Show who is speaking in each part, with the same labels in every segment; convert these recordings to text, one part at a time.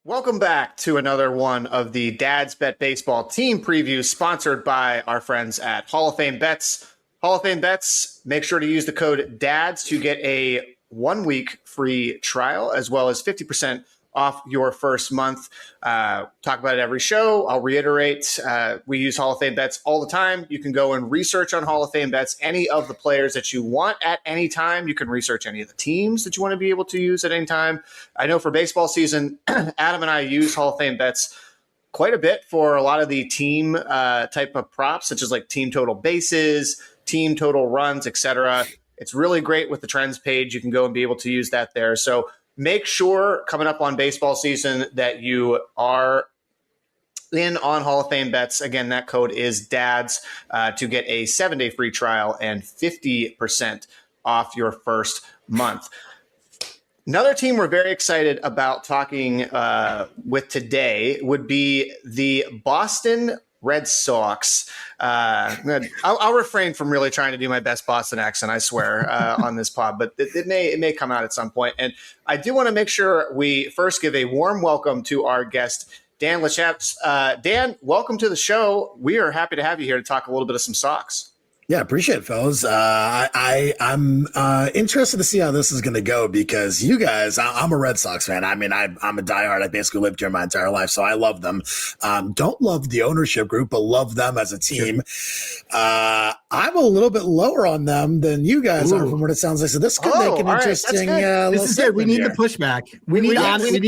Speaker 1: Welcome back to another one of the Dad's Bet Baseball team previews sponsored by our friends at Hall of Fame Bets. Hall of Fame Bets, make sure to use the code DADS to get a 1-week free trial as well as 50% off your first month. Talk about it every show. I'll reiterate, we use Hall of Fame Bets all the time. You can go and research on Hall of Fame Bets any of the players that you want at any time. You can research any of the teams that you want to be able to use at any time. I know for baseball season, Adam and I use Hall of Fame Bets quite a bit for a lot of the team type of props, such as like team total bases, team total runs, etc. It's really great with the trends page. You can go and be able to use that there. So make sure coming up on baseball season that you are in on Hall of Fame Bets. Again, that code is DADS to get a 7-day free trial and 50% off your first month. Another team we're very excited about talking with today would be the Boston Red Sox. I'll refrain from really trying to do my best Boston accent, I swear, on this pod, but it may come out at some point. And I do want to make sure we first give a warm welcome to our guest, Dan Lifshatz. Dan, welcome to the show. We are happy to have you here to talk a little bit of some Sox.
Speaker 2: Yeah, appreciate it, fellas. I'm interested to see how this is going to go because you guys, I'm a Red Sox fan. I mean, I'm a diehard. I basically lived here my entire life, so I love them. Don't love the ownership group, but love them as a team. I'm a little bit lower on them than you guys are from what it sounds like. So this could make an interesting.
Speaker 3: This is good. We need the pushback. We need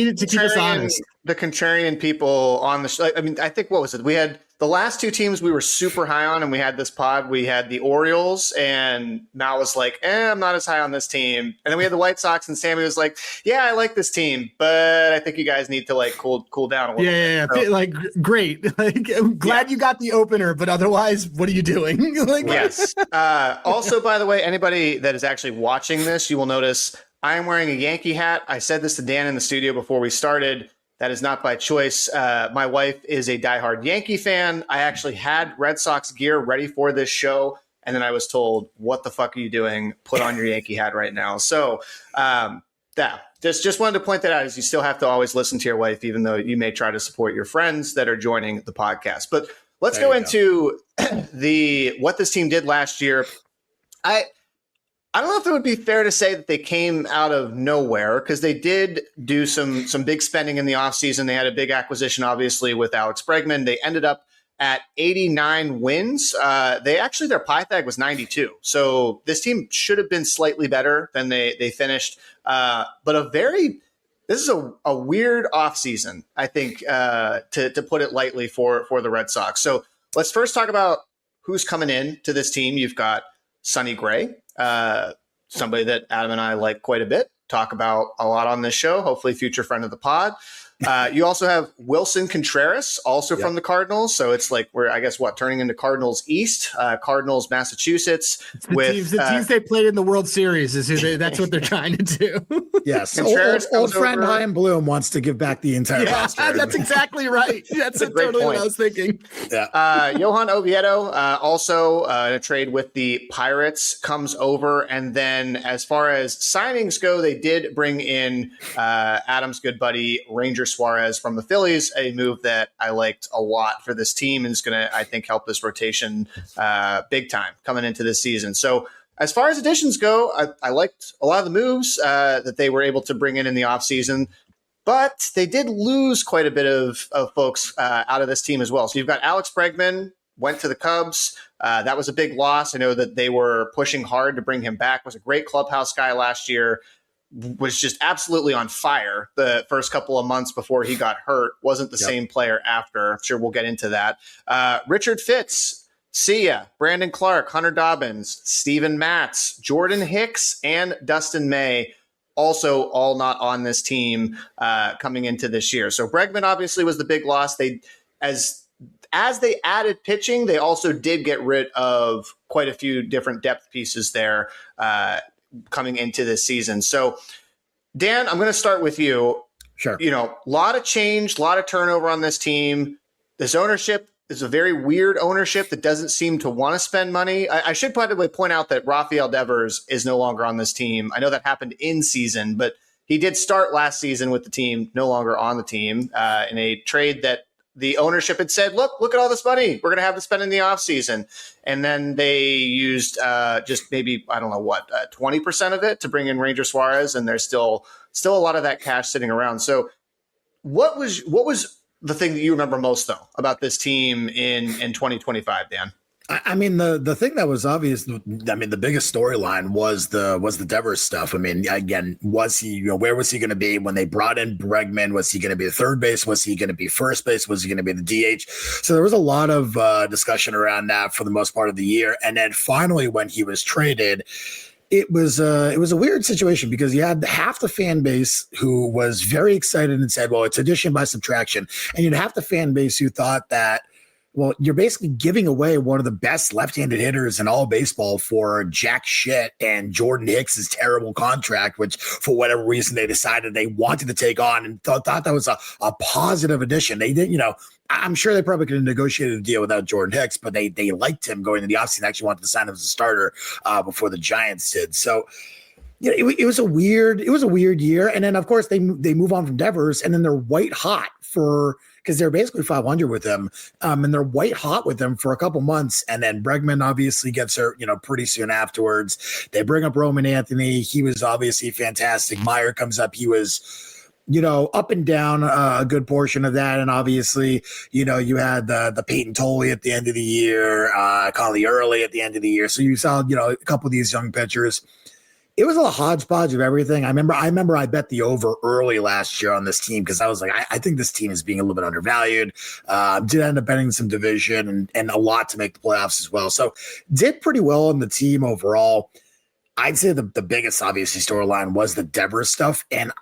Speaker 3: it to keep us honest.
Speaker 1: The contrarian people on the show. I mean, I think what was it? We had the last two teams we were super high on, and we had this pod. We had the Orioles, and Mal was like, I'm not as high on this team. And then we had the White Sox, and Sammy was like, yeah, I like this team, but I think you guys need to like cool down a little bit.
Speaker 3: Yeah. So, like, great. Like, I'm glad you got the opener, but otherwise, what are you doing?
Speaker 1: Yes. Also, by the way, anybody that is actually watching this, you will notice I am wearing a Yankee hat. I said this to Dan in the studio before we started. That is not by choice. My wife is a diehard Yankee fan. I actually had Red Sox gear ready for this show, and then I was told, what the fuck are you doing? Put on your Yankee hat right now. So just wanted to point that out, as you still have to always listen to your wife, even though you may try to support your friends that are joining the podcast. But let's go into what this team did last year. I don't know if it would be fair to say that they came out of nowhere, because they did do some big spending in the offseason. They had a big acquisition, obviously, with Alex Bregman. They ended up at 89 wins. Their Pythag was 92. So this team should have been slightly better than they finished. But this is a weird offseason, I think, to put it lightly, for the Red Sox. So let's first talk about who's coming in to this team. You've got Sonny Gray, somebody that Adam and I like quite a bit, talk about a lot on this show, hopefully future friend of the pod. You also have Wilson Contreras, also from the Cardinals. So it's like we're, I guess, turning into Cardinals East, Cardinals Massachusetts.
Speaker 3: The teams they played in the World Series that's what they're trying to do.
Speaker 2: Yes, old friend Chaim Bloom wants to give back the entire roster.
Speaker 3: That's exactly right. That's totally what I was thinking.
Speaker 1: Yeah. Johan Oviedo, also in a trade with the Pirates, comes over. And then as far as signings go, they did bring in Adam's good buddy, Ranger Suarez from the Phillies, a move that I liked a lot for this team and is going to, I think, help this rotation big time coming into this season. So as far as additions go, I liked a lot of the moves that they were able to bring in the offseason, but they did lose quite a bit of folks out of this team as well. So you've got Alex Bregman, went to the Cubs. That was a big loss. I know that they were pushing hard to bring him back, was a great clubhouse guy last year, was just absolutely on fire the first couple of months before he got hurt. Wasn't the same player after. I'm sure we'll get into that. Richard Fitz, Sia, Brandon Clark, Hunter Dobbins, Steven Matz, Jordan Hicks, and Dustin May, also all not on this team coming into this year. So Bregman obviously was the big loss. They, as they added pitching, they also did get rid of quite a few different depth pieces there coming into this season. So, Dan, I'm going to start with you.
Speaker 2: Sure.
Speaker 1: A lot of change, a lot of turnover on this team. This ownership is a very weird ownership that doesn't seem to want to spend money. I should probably point out that Rafael Devers is no longer on this team. I know that happened in season, but He did start last season with the team, no longer on the team, in a trade that the ownership had said, look at all this money we're going to have to spend in the offseason. And then they used just maybe, 20% of it to bring in Ranger Suarez. And there's still a lot of that cash sitting around. So what was the thing that you remember most, though, about this team in 2025, Dan?
Speaker 2: I mean, the thing that was obvious, I mean, the biggest storyline was the Devers stuff. I mean, again, was he, where was he going to be when they brought in Bregman? Was he going to be third base? Was he going to be first base? Was he going to be the DH? So there was a lot of discussion around that for the most part of the year. And then finally, when he was traded, it was a weird situation because you had half the fan base who was very excited and said, well, it's addition by subtraction. And you'd half the fan base who thought that, well, you're basically giving away one of the best left-handed hitters in all baseball for jack shit and Jordan Hicks' terrible contract, which for whatever reason they decided they wanted to take on and thought that was a positive addition. They didn't, I'm sure they probably could have negotiated a deal without Jordan Hicks, but they liked him going into the offseason, actually wanted to sign him as a starter before the Giants did. So it was a weird year. And then of course they move on from Devers and then they're white hot because they're basically 500 with him, and they're white hot with him for a couple months. And then Bregman obviously gets hurt, pretty soon afterwards. They bring up Roman Anthony. He was obviously fantastic. Meyer comes up. He was, up and down a good portion of that. And obviously, you had the Payton Tolle at the end of the year, Conley Early at the end of the year. So you saw, a couple of these young pitchers. It was a hodgepodge of everything. I remember I bet the over early last year on this team because I was like, I think this team is being a little bit undervalued. Did end up betting some division and a lot to make the playoffs as well. So did pretty well on the team overall. I'd say the biggest obviously storyline was the Devers stuff. And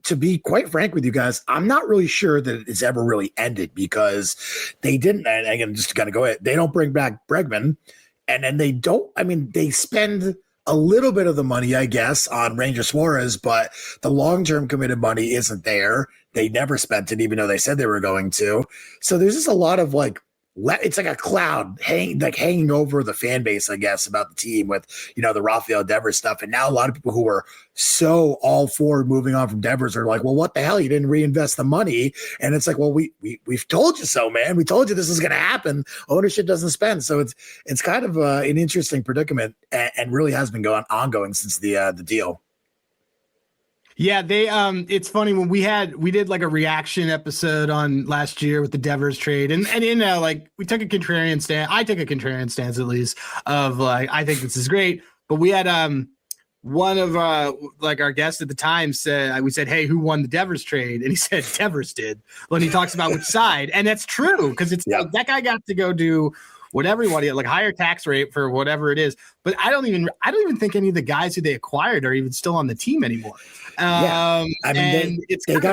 Speaker 2: to be quite frank with you guys, I'm not really sure that it's ever really ended because they didn't, and again, just to kind of go ahead, they don't bring back Bregman. And then they spend a little bit of the money, I guess, on Ranger Suarez, but the long-term committed money isn't there. They never spent it, even though they said they were going to. So there's just a lot of it's like a cloud hanging over the fan base, I guess, about the team with, the Rafael Devers stuff. And now a lot of people who were so all for moving on from Devers are like, well, what the hell? You didn't reinvest the money. And it's like, well, we've told you so, man. We told you this is going to happen. Ownership doesn't spend. So it's kind of an interesting predicament and really has been ongoing since the deal.
Speaker 3: Yeah, they it's funny when we did like a reaction episode on last year with the Devers trade and we took a contrarian stance. I took a contrarian stance at least of I think this is great, but we had one of our guests at the time said, we said, hey, who won the Devers trade? And he said Devers did when he talks about which side. And that's true because it's that guy got to go do whatever he wanted, like higher tax rate for whatever it is. But I don't even think any of the guys who they acquired are even still on the team anymore.
Speaker 2: They got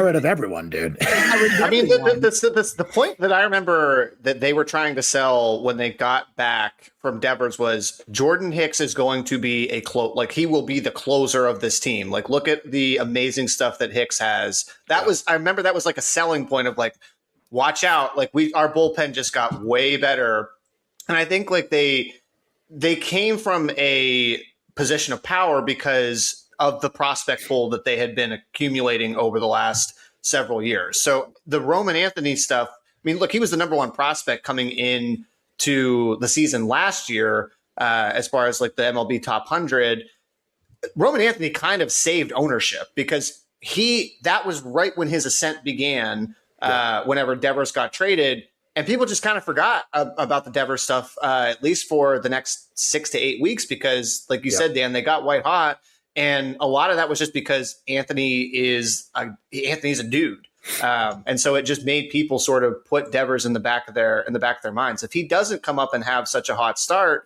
Speaker 2: rid of everyone, dude.
Speaker 1: The point that I remember that they were trying to sell when they got back from Devers was Jordan Hicks is going to be he will be the closer of this team. Like, look at the amazing stuff that Hicks has. I remember that was like a selling point of watch out. Our bullpen just got way better. And I think they came from a position of power because of the prospect pool that they had been accumulating over the last several years. So the Roman Anthony stuff, he was the number one prospect coming in to the season last year as far as the MLB top 100. Roman Anthony kind of saved ownership because that was right when his ascent began, whenever Devers got traded. And people just kind of forgot about the Devers stuff, at least for the next 6 to 8 weeks, because like you said, Dan, they got white hot. And a lot of that was just because Anthony's a dude. And so it just made people sort of put Devers in the back of their minds. If he doesn't come up and have such a hot start,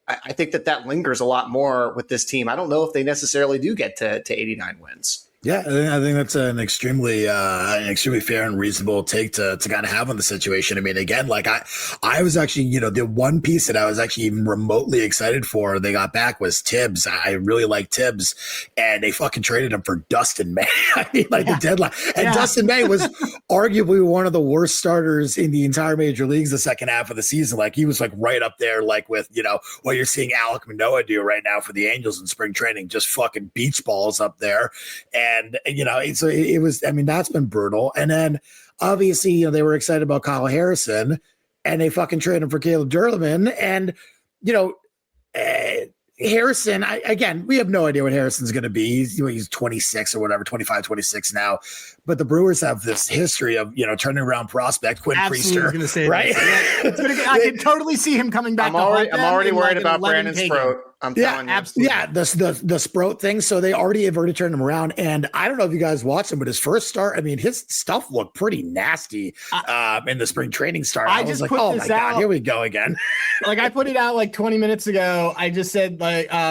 Speaker 1: I think that lingers a lot more with this team. I don't know if they necessarily do get to 89 wins.
Speaker 2: Yeah, I think that's an extremely fair and reasonable take to kind of have on the situation. Again, I was actually, the one piece that I was actually even remotely excited for they got back was Tibbs. I really like Tibbs, and they fucking traded him for Dustin May. The deadline. And Dustin May was arguably one of the worst starters in the entire major leagues the second half of the season. He was right up there, with, what you're seeing Alek Manoah do right now for the Angels in spring training, just fucking beach balls up there. And And, so it was, I mean, that's been brutal. And then obviously, they were excited about Kyle Harrison and they fucking traded him for Caleb Durleman. And, Harrison, again, we have no idea what Harrison's going to be. He's 26 or whatever, 25, 26 now. But the Brewers have this history of, turning around prospect, Quinn Priester,
Speaker 3: gonna say
Speaker 2: right?
Speaker 3: I can totally see him coming back.
Speaker 1: I'm already worried about Brandon Sproat. I'm telling you.
Speaker 3: Absolutely.
Speaker 2: Yeah, the Sproat thing. So they already turned him around. And I don't know if you guys watched him, but his first start, I mean, his stuff looked pretty nasty in the spring training start. I was like, oh my God, here we go again.
Speaker 3: Like I put it out like 20 minutes ago. I just said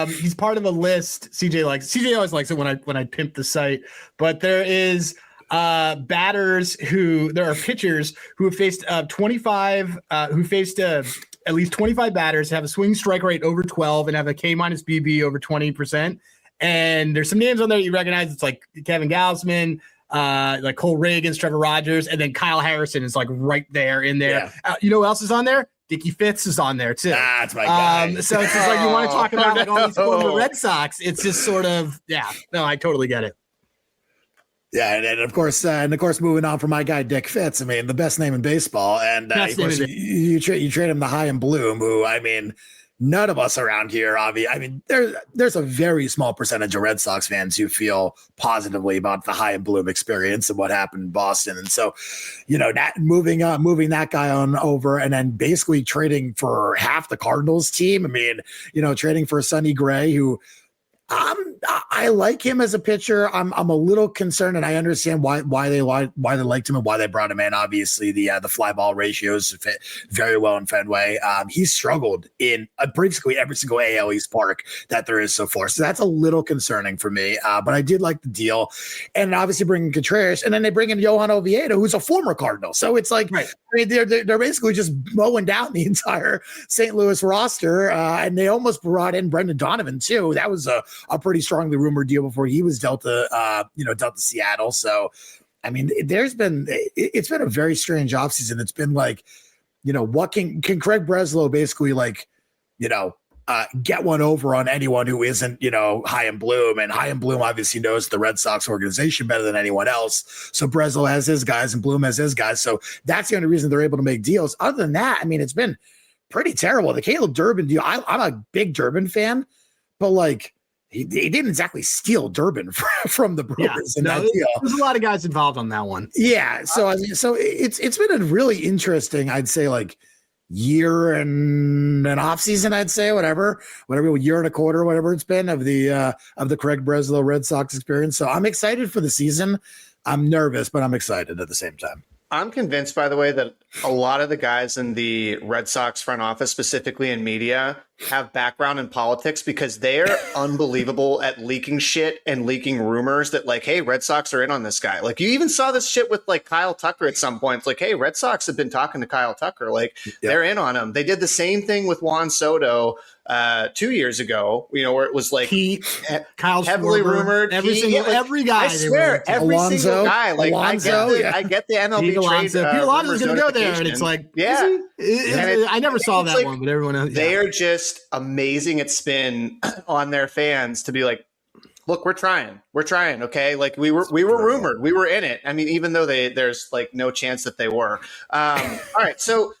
Speaker 3: he's part of a list. CJ always likes it when I pimp the site, but there is there are pitchers who have faced 25 who faced at least 25 batters, have a swing strike rate over 12 and have a K minus BB over 20%. And there's some names on there you recognize. It's like Kevin Gausman, like Cole Reagans, Trevor Rogers, and then Kyle Harrison is like right there in there.
Speaker 2: Yeah.
Speaker 3: You know who else is on there? Dickie Fitz is on there too.
Speaker 2: That's my guy.
Speaker 3: So it's just like you want to talk about like all these former Red Sox. It's just sort of, I totally get it.
Speaker 2: Yeah, and of course, moving on from my guy Dick Fitz. I mean, the best name in baseball, and of course, you trade him to High and Bloom, who I mean, none of us around here, I mean, there's a very small percentage of Red Sox fans who feel positively about the High and Bloom experience and what happened in Boston, and so, that moving that guy on over, and then basically trading for half the Cardinals team. I mean, trading for Sonny Gray, who. I like him as a pitcher. I'm a little concerned, and I understand why they liked him and why they brought him in. Obviously, the fly ball ratios fit very well in Fenway. He's struggled in basically every single AL East park that there is so far, so that's a little concerning for me. But I did like the deal, and obviously bringing Contreras, and then they bring in Johan Oviedo, who's a former Cardinal. So it's like, right. I mean, they're basically just mowing down the entire St. Louis roster, and they almost brought in Brendan Donovan too. That was a pretty strongly rumored deal before he was dealt to Seattle. So, I mean, it's been a very strange offseason. It's been like, what can Craig Breslow basically get one over on anyone who isn't, High and Bloom, and High and Bloom obviously knows the Red Sox organization better than anyone else. So Breslow has his guys and Bloom has his guys. So that's the only reason they're able to make deals. Other than that, I mean, it's been pretty terrible. The Caleb Durbin deal, I'm a big Durbin fan, but like, he didn't exactly steal Durbin from the Brewers in that deal.
Speaker 3: There's a lot of guys involved on that one.
Speaker 2: Yeah. So I mean, it's been a really interesting, I'd say, like year and an off season, I'd say, whatever, year and a quarter, whatever it's been of the Craig Breslow Red Sox experience. So I'm excited for the season. I'm nervous, but I'm excited at the same time.
Speaker 1: I'm convinced, by the way, that a lot of the guys in the Red Sox front office, specifically in media, have background in politics because they're unbelievable at leaking shit and leaking rumors that like, hey, Red Sox are in on this guy. Like you even saw this shit with like Kyle Tucker at some point. It's like, hey, Red Sox have been talking to Kyle Tucker. Like they're in on him. They did the same thing with Juan Soto 2 years ago, where it was like
Speaker 3: Kyle
Speaker 1: heavily rumored.
Speaker 3: Every guy.
Speaker 1: I swear, every single guy. Like I get the MLB trade.
Speaker 3: Pete Alonso's going to go there, and it's like, I never saw that one, but everyone else.
Speaker 1: They are just amazing at spin on their fans to be like, look, we're trying. Okay. Like we were rumored, we were in it. I mean, even though there's like no chance that they were. All right. So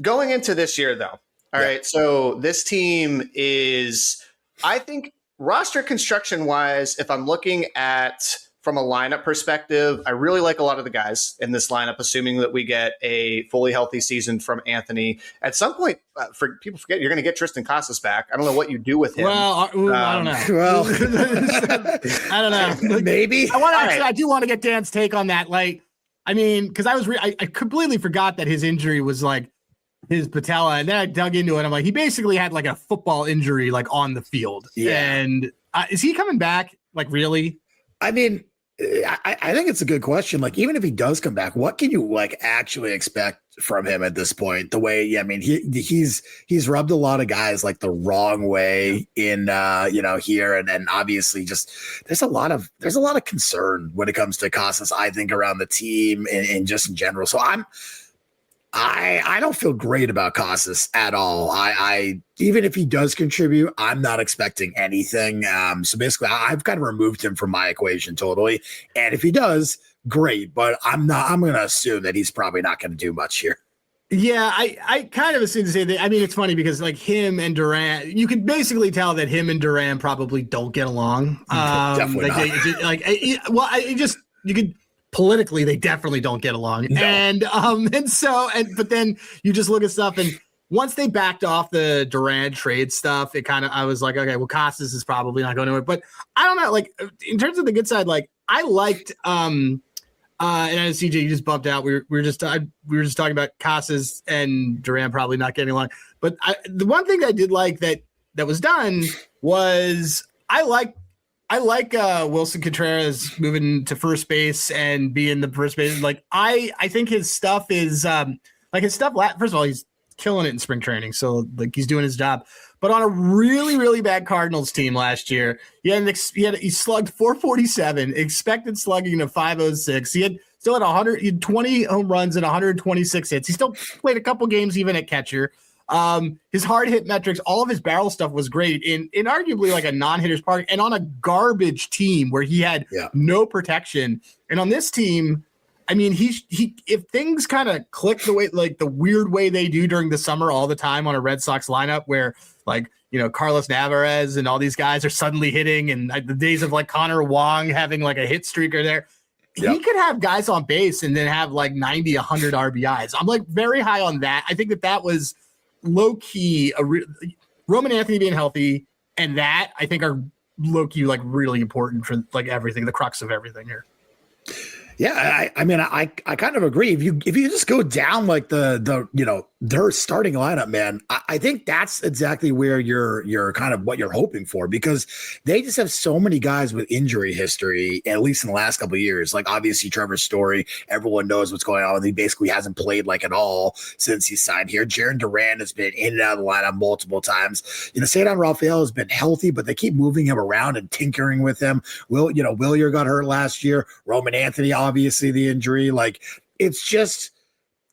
Speaker 1: going into this year though. All right. So this team is, I think roster construction wise, if I'm looking at from a lineup perspective, I really like a lot of the guys in this lineup, assuming that we get a fully healthy season from Anthony. At some point, for people forget, you're going to get Tristan Casas back. I don't know what you do with him.
Speaker 3: Well, I don't know. Well, I don't know.
Speaker 2: Maybe.
Speaker 3: I do want to get Dan's take on that. Like, I mean, because I completely forgot that his injury was like his patella, and then I dug into it. I'm like, he basically had like a football injury, like on the field. Yeah. And is he coming back? Like, really?
Speaker 2: I mean, I think it's a good question. Like, even if he does come back, what can you like actually expect from him at this point? The way, I mean, he's rubbed a lot of guys like the wrong way in here, and obviously just there's a lot of concern when it comes to Casas, I think, around the team and just in general. So I don't feel great about Casas at all. I even if he does contribute, I'm not expecting anything. So basically, I've kind of removed him from my equation totally. And if he does, great. But I'm going to assume that he's probably not going to do much here.
Speaker 3: Yeah, I kind of assume the same thing. I mean, it's funny because like him and Duran, you can basically tell that him and Duran probably don't get along.
Speaker 2: Definitely
Speaker 3: not. You could. Politically, they definitely don't get along.
Speaker 2: No.
Speaker 3: But then you just look at stuff, and once they backed off the Duran trade stuff, I was like, okay, well, Casas is probably not going to it. But I don't know, like in terms of the good side, like I liked and as CJ, you just bumped out. We were just talking about Casas and Duran probably not getting along. But the one thing I did like that was done was I like Wilson Contreras moving to first base and being the first base. Like I think his stuff is first of all, he's killing it in spring training. So like he's doing his job, but on a really, really bad Cardinals team last year, he slugged 447, expected slugging of 506. He had 20 home runs and 126 hits. He still played a couple games even at catcher. His hard hit metrics, all of his barrel stuff was great in arguably like a non-hitter's park and on a garbage team where he had no protection. And on this team, I mean, if things kind of click the way, like the weird way they do during the summer all the time on a Red Sox lineup where like, Carlos Navarez and all these guys are suddenly hitting and the days of like Connor Wong having like a hit streak are there. He could have guys on base and then have like 90, 100 RBIs. I'm like very high on that. I think that was low key, Roman Anthony being healthy, and that I think are low key like really important for like everything, the crux of everything here.
Speaker 2: Yeah, I mean, I kind of agree. If you just go down like their starting lineup, man, I think that's exactly where you're kind of what you're hoping for because they just have so many guys with injury history, at least in the last couple of years. Like obviously Trevor Story, everyone knows what's going on. He basically hasn't played like at all since he signed here. Jarren Duran has been in and out of the lineup multiple times. Cedar Rafael has been healthy, but they keep moving him around and tinkering with him. Willier got hurt last year. Roman Anthony, obviously the injury. Like it's just,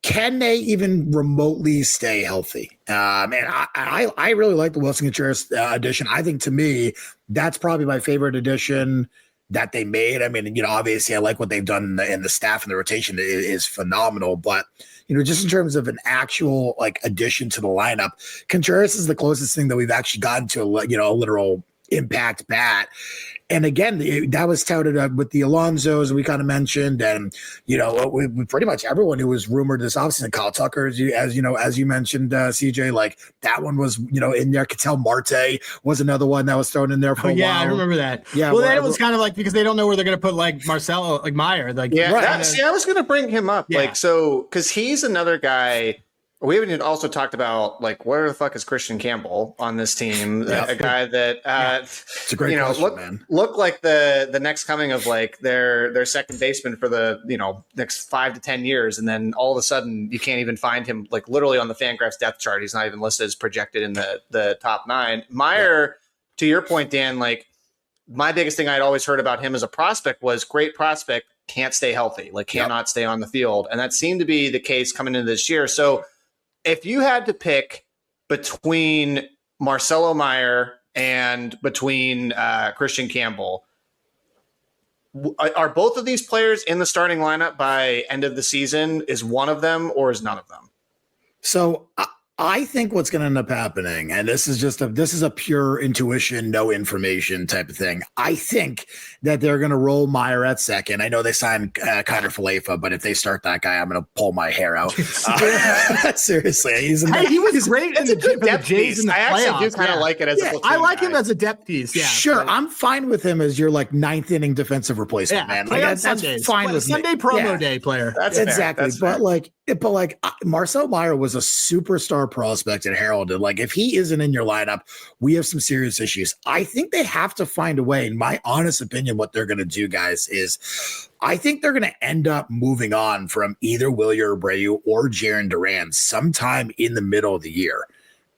Speaker 2: can they even remotely stay healthy? And I really like the Wilson Contreras addition. I think to me, that's probably my favorite addition that they made. I mean, obviously I like what they've done in the staff and the rotation is phenomenal, but just in terms of an actual like addition to the lineup, Contreras is the closest thing that we've actually gotten to a literal impact bat. And again, that was touted with the Alonsos we kind of mentioned, and we pretty much everyone who was rumored this offseason. Kyle Tucker, as you mentioned, CJ, like that one was in there. Ketel Marte was another one that was thrown in there for a while.
Speaker 3: I remember that.
Speaker 2: Yeah,
Speaker 3: well, then it was kind of like because they don't know where they're going to put like Marcelo, like Meyer, like
Speaker 1: I was going to bring him up, because he's another guy. We haven't also talked about like where the fuck is Christian Campbell on this team? A guy that
Speaker 2: it's a great question, man.
Speaker 1: Look like the next coming of like their second baseman for the next 5 to 10 years, and then all of a sudden you can't even find him like literally on the Fangraphs depth chart. He's not even listed as projected in the top 9. Meyer, to your point, Dan, like my biggest thing I'd always heard about him as a prospect was great prospect, can't stay healthy, like cannot stay on the field, and that seemed to be the case coming into this year. So if you had to pick between Marcelo Meyer and between Christian Campbell, are both of these players in the starting lineup by end of the season? Is one of them or is none of them?
Speaker 2: So I think what's going to end up happening, and this is a pure intuition, no information type of thing. I think that they're going to roll Meyer at second. I know they signed Kiner Falefa, but if they start that guy, I'm going to pull my hair out. Seriously,
Speaker 3: he was great in the Jays in the playoffs.
Speaker 1: I actually do kind of like it as a platoon
Speaker 3: I like
Speaker 1: guy.
Speaker 3: him as a depth piece. Yeah,
Speaker 2: sure. I'm fine with him as your like 9th inning defensive replacement, man. Like, that's fine with
Speaker 3: Sunday
Speaker 2: me.
Speaker 3: promo day player.
Speaker 1: That's
Speaker 2: exactly.
Speaker 1: Fair.
Speaker 2: But Marcel Meyer was a superstar prospect at Herald, and like if he isn't in your lineup, we have some serious issues. I think they have to find a way. In my honest opinion, what they're going to do, guys, is I think they're going to end up moving on from either Wilyer Abreu or Jarren Duran sometime in the middle of the year.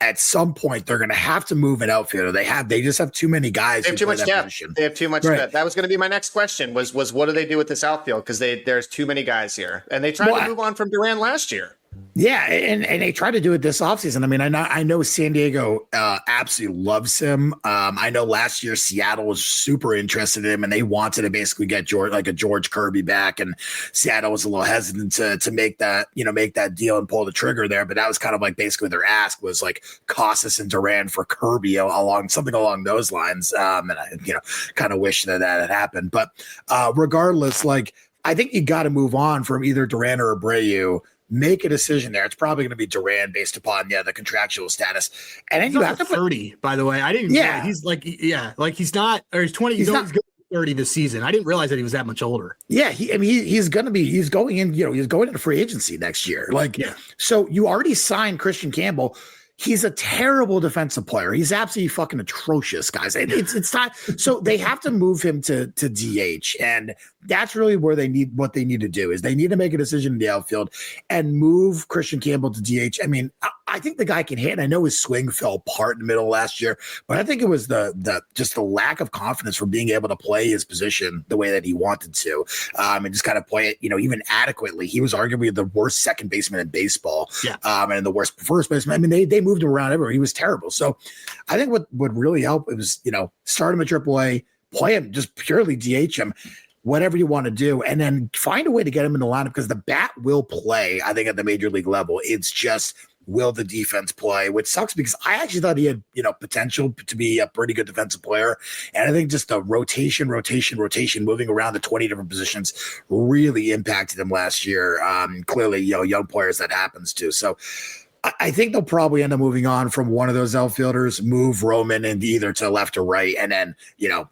Speaker 2: At some point, they're going to have to move an outfielder. They just have too many guys.
Speaker 1: They have too much depth. They have too much depth. That was going to be my next question was what do they do with this outfield? Because there's too many guys here. And they tried to move on from Duran last year.
Speaker 2: Yeah, and they try to do it this offseason. I mean, I know San Diego absolutely loves him. I know last year Seattle was super interested in him, and they wanted to basically get George Kirby back, and Seattle was a little hesitant to make that deal and pull the trigger there. But that was kind of like basically their ask was like Casas and Duran for Kirby something along those lines. And I kind of wish that had happened. But regardless, like I think you got to move on from either Duran or Abreu. Make a decision there. It's probably going to be Duran based upon the contractual status. And then
Speaker 3: he's
Speaker 2: you have to
Speaker 3: 30, by the way. I didn't he's like he's not, or he's 20, he's going to be 30 this season. I didn't realize that he was that much older.
Speaker 2: Yeah, he's going into free agency next year. So you already signed Christian Campbell. He's a terrible defensive player. He's absolutely fucking atrocious, guys. It's not. So they have to move him to DH, and that's really where what they need to do is they need to make a decision in the outfield and move Christian Campbell to DH. I mean, I think the guy can hit. I know his swing fell apart in the middle of last year, but I think it was just the lack of confidence from being able to play his position the way that he wanted to, and just kind of play it, even adequately. He was arguably the worst second baseman in baseball, and the worst first baseman. I mean, they moved him around everywhere. He was terrible. So I think what would really help is start him at AAA, play him just purely DH him. Whatever you want to do, and then find a way to get him in the lineup because the bat will play, I think, at the major league level. It's just, will the defense play, which sucks because I actually thought he had, potential to be a pretty good defensive player. And I think just the rotation, moving around the 20 different positions really impacted him last year. Clearly, young players that happens to. So I think they'll probably end up moving on from one of those outfielders, move Roman and either to left or right, and then,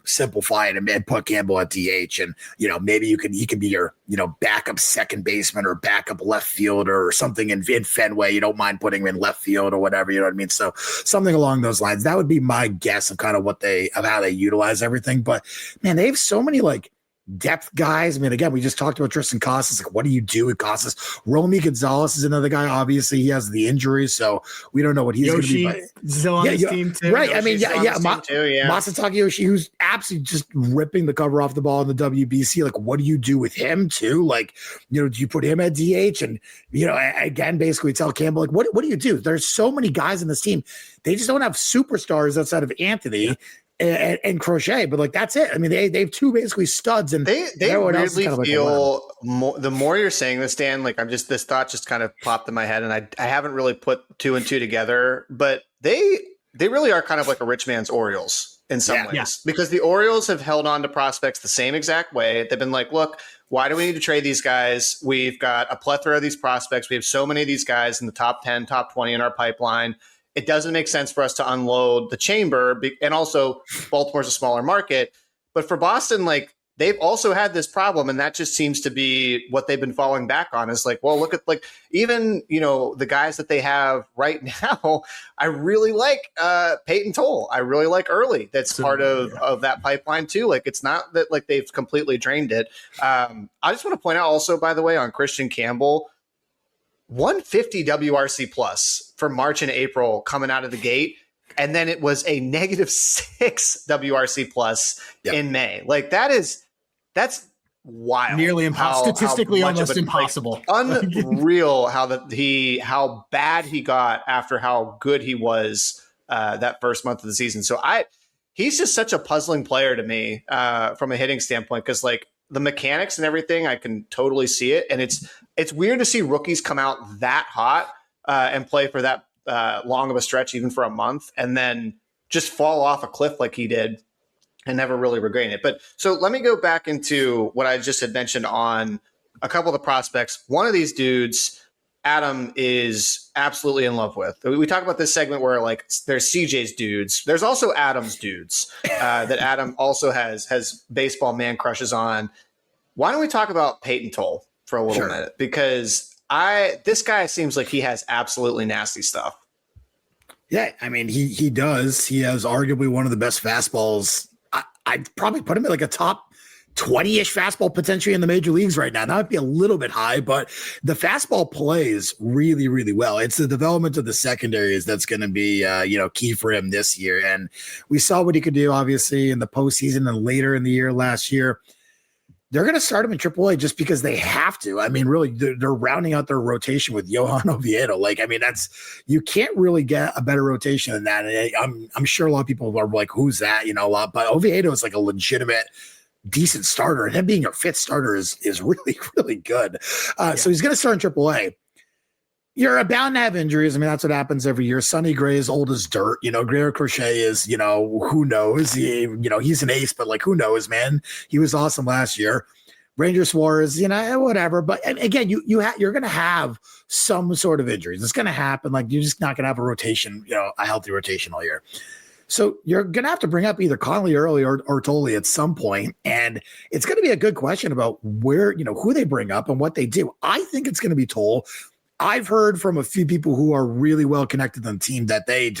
Speaker 2: simplify it and put Campbell at DH. And, maybe he can be your, backup second baseman or backup left fielder or something in Fenway. You don't mind putting him in left field or whatever, you know what I mean? So something along those lines. That would be my guess of kind of how they utilize everything. But man, they have so many depth guys. I mean, again, we just talked about Tristan Casas. What do you do with Casas? Romy Gonzalez is another guy. Obviously, he has the injury, so we don't know what he's going to be.
Speaker 3: Still on his team too.
Speaker 2: Right.
Speaker 3: Yoshi's
Speaker 2: Masataka Yoshi, who's absolutely just ripping the cover off the ball in the WBC. What do you do with him too? Do you put him at DH? And again, basically tell Campbell, what do you do? There's so many guys in this team. They just don't have superstars outside of Anthony. Yeah. And Crochet, but that's it. I mean, they have two basically studs, and
Speaker 1: they weirdly kind of feel more. The more you're saying this, Dan, this thought just kind of popped in my head, and I haven't really put two and two together. But they really are kind of like a rich man's Orioles in some ways, because the Orioles have held on to prospects the same exact way. They've been like, look, why do we need to trade these guys? We've got a plethora of these prospects. We have so many of these guys in the top 10, top 20 in our pipeline. It doesn't make sense for us to unload the chamber. And also Baltimore's a smaller market. But for Boston, they've also had this problem. And that just seems to be what they've been falling back on is look at even, the guys that they have right now. I really like Payton Tolle. I really like Early. That's part of that pipeline too. It's not that they've completely drained it. I just want to point out also, by the way, on Christian Campbell, 150 WRC plus for March and April coming out of the gate. And then it was a -6 WRC plus in May. That's wild.
Speaker 3: Nearly impossible. Statistically almost impossible.
Speaker 1: Unreal how bad he got after how good he was that first month of the season. So he's just such a puzzling player to me from a hitting standpoint. Cause the mechanics and everything, I can totally see it. And it's weird to see rookies come out that hot and play for that long of a stretch, even for a month, and then just fall off a cliff like he did and never really regain it. But so let me go back into what I just had mentioned on a couple of the prospects. One of these dudes, Adam, is absolutely in love with. We talk about this segment where there's CJ's dudes. There's also Adam's dudes that Adam also has baseball man crushes on. Why don't we talk about Payton Tolle for a little minute? Because this guy seems like he has absolutely nasty stuff.
Speaker 2: Yeah, I mean, he does. He has arguably one of the best fastballs. I'd probably put him at a top 20-ish fastball potentially in the major leagues right now. That might be a little bit high, but the fastball plays really, really well. It's the development of the secondaries that's going to be, key for him this year. And we saw what he could do, obviously, in the postseason and later in the year last year. they're going to start him in AAA just because they have to. I mean, really, they're rounding out their rotation with Johan Oviedo. Like, I mean, you can't really get a better rotation than that. And I'm sure a lot of people are like, who's that? You know, but Oviedo is like a legitimate, decent starter. And him being your fifth starter is really, really good. So he's going to start in AAA. You're bound to have injuries. I mean, that's what happens every year. Sonny Gray is old as dirt. You know, Greer Crochet is, you know, who knows? He's an ace, but like, who knows, man? He was awesome last year. Ranger Suarez, you know, whatever. But again, you're going to have some sort of injuries. It's going to happen. Like, you're just not going to have a rotation, you know, a healthy rotation all year. So you're going to have to bring up either Connolly early or Tolle at some point. And it's going to be a good question about where, you know, who they bring up and what they do. I think it's going to be Tolle. I've heard from a few people who are really well connected on the team that they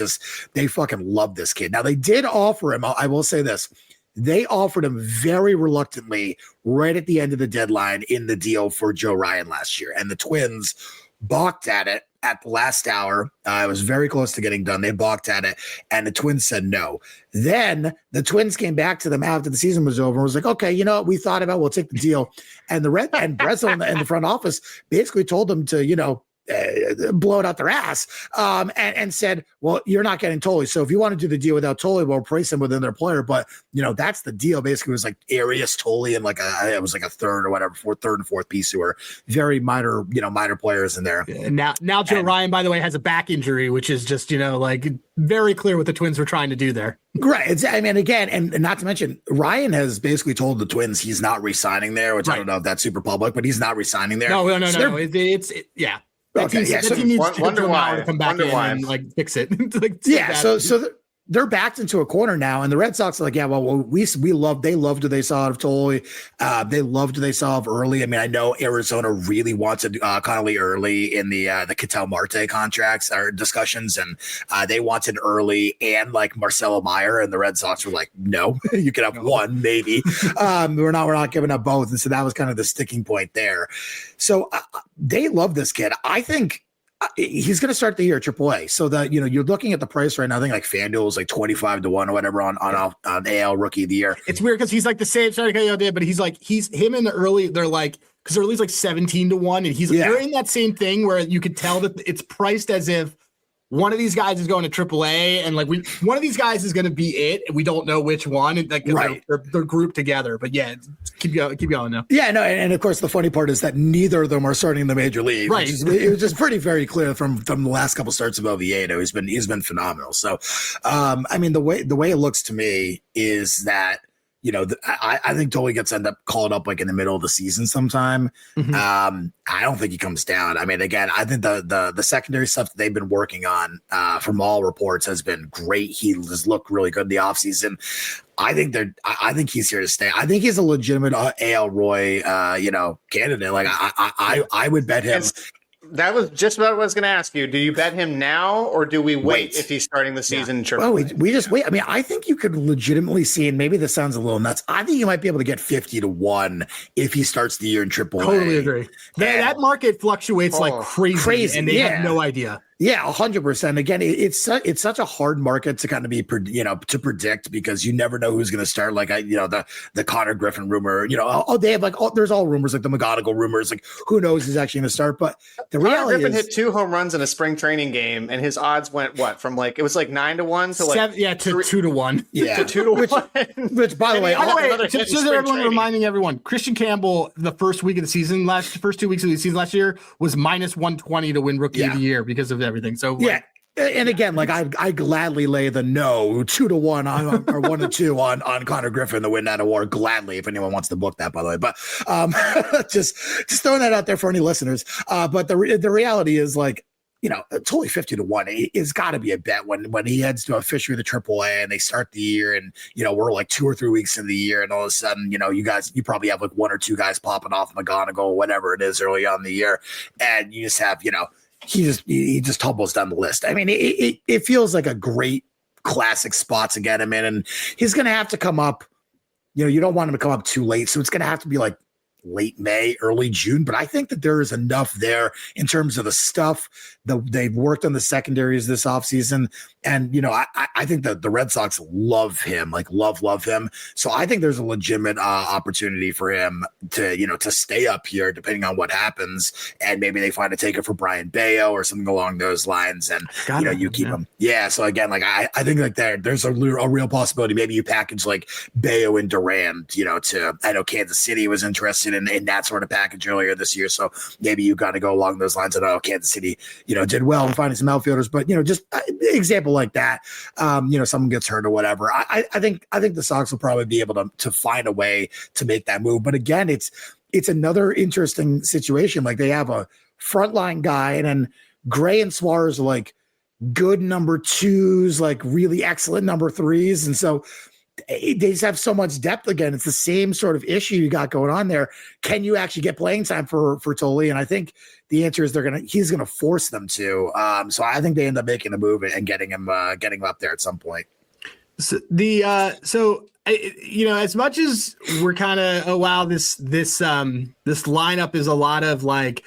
Speaker 2: fucking love this kid. Now, they did offer him, I will say this, they offered him very reluctantly right at the end of the deadline in the deal for Joe Ryan last year. And the Twins balked at it at the last hour. It was very close to getting done. They balked at it, and the Twins said no. Then the Twins came back to them after the season was over and was like, okay, you know what? We thought about, we'll take the deal. And Breslow in the front office basically told them to, you know, blow it out their ass, and said, well, you're not getting Tolle. So if you want to do the deal without Tolle, we'll price him within their player. But, you know, that's the deal. Basically, it was like Arias, Tolle, and it was like a third or whatever, third and fourth piece who were very minor players in there.
Speaker 3: Now Joe Ryan, by the way, has a back injury, which is just, you know, like very clear what the Twins were trying to do there.
Speaker 2: Right. I mean, again, and not to mention, Ryan has basically told the Twins he's not re-signing there, which I don't know if that's super public, but he's not re-signing there.
Speaker 3: No. Yeah.
Speaker 2: Okay,
Speaker 3: that team needs to come back in and like fix it.
Speaker 2: So they're backed into a corner now, and the Red Sox are like, yeah, well, they loved what they saw of Tolle. They loved what they saw of early. I mean, I know Arizona really wanted Connolly early in the Ketel Marte contracts or discussions, and they wanted early and like Marcelo Meyer, and the Red Sox were like, no, you can have one, maybe. We're not giving up both, and so that was kind of the sticking point there. So they love this kid. I think he's going to start the year at AAA. So that, you know, you're looking at the price right now. I think like FanDuel is like 25-1 or whatever on AL Rookie of the Year.
Speaker 3: It's weird because he's like the same, sorry to cut you off there, but he's him in the early, they're like, because early's like 17-1, and they're in that same thing where you could tell that it's priced as if one of these guys is going to AAA, and like one of these guys is going to be it, and we don't know which one. And like they're grouped together. But yeah, keep going now.
Speaker 2: Yeah, no, and of course the funny part is that neither of them are starting in the major league.
Speaker 3: Right,
Speaker 2: it was just very very clear from the last couple starts of Oviedo. He's been phenomenal. So, I mean, the way it looks to me is that, you know, I think Tolle end up called up like in the middle of the season sometime. Mm-hmm. I don't think he comes down. I mean, again, I think the secondary stuff that they've been working on from all reports has been great. He has looked really good in the offseason. I think he's here to stay. I think he's a legitimate AL Roy, candidate. Like I would bet him.
Speaker 1: That was just what I was going to ask you. Do you bet him now, or do we wait if he's starting the season?
Speaker 2: Yeah. Well, we just wait. I mean, I think you could legitimately see, and maybe this sounds a little nuts, I think you might be able to get 50-1 if he starts the year in AAA.
Speaker 3: Totally agree. That market fluctuates like crazy, and they have no idea.
Speaker 2: Yeah, 100%. Again, it's such a hard market to kind of be, to predict, because you never know who's going to start. Like, the Connor Griffin rumor, they have there's all rumors, like the McGonigal rumors, like who knows who's actually going to start. But the reality
Speaker 1: Griffin hit 2 home runs in a spring training game, and his odds went from like, it was like 9-1 to like
Speaker 3: 2-1.
Speaker 2: Yeah,
Speaker 1: to 2-1.
Speaker 2: Which by the way,
Speaker 3: just reminding everyone, Christian Campbell, the first 2 weeks of the season last year was -120 to win Rookie of the Year because of everything. So
Speaker 2: and again, like I gladly lay the 2-1 on or 1-2 on Connor Griffin to win that award, gladly, if anyone wants to book that, by the way. But just throwing that out there for any listeners. But the reality is, like, totally 50-1 is got to be a bet when he heads to officially the AAA and they start the year, and we're like 2 or 3 weeks in the year, and all of a sudden you probably have like 1 or 2 guys popping off, McGonigal, whatever it is, early on in the year, and you just have he just tumbles down the list. I mean, it feels like a great classic spot to get him in, and he's going to have to come up. You don't want him to come up too late, so it's going to have to be like late May, early June. But I think that there is enough there in terms of the stuff that they've worked on the secondaries this offseason. And, I think that the Red Sox love him, like love him. So I think there's a legitimate opportunity for him to stay up here depending on what happens. And maybe they find a taker for Brian Bayo or something along those lines. And, you keep him. Yeah. So again, like I think like there's a real possibility. Maybe you package like Bayo and Duran, I know Kansas City was interested in that sort of package earlier this year. So maybe you got to go along those lines. I know Kansas City, did well in finding some outfielders, but, just example like that, someone gets hurt or whatever. I think the Sox will probably be able to find a way to make that move. But again, it's another interesting situation. Like they have a frontline guy and then Gray and Suarez are like good number twos, like really excellent number threes. And so they just have so much depth again. It's the same sort of issue you got going on there. Can you actually get playing time for Tolle? And I think the answer is he's going to force them to. So I think they end up making a move and getting him up there at some point.
Speaker 3: So as much as we're kind of, this lineup is a lot of like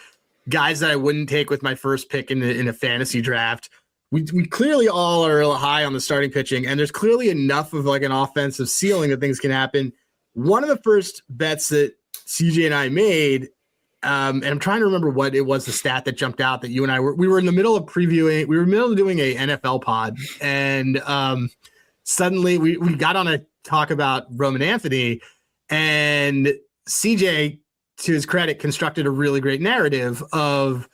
Speaker 3: guys that I wouldn't take with my first pick in a fantasy draft. We clearly all are high on the starting pitching, and there's clearly enough of like an offensive ceiling that things can happen. One of the first bets that CJ and I made, and I'm trying to remember what it was, the stat that jumped out that you and I we were in the middle of doing a NFL pod, and suddenly we got on a talk about Roman Anthony, and CJ, to his credit, constructed a really great narrative of,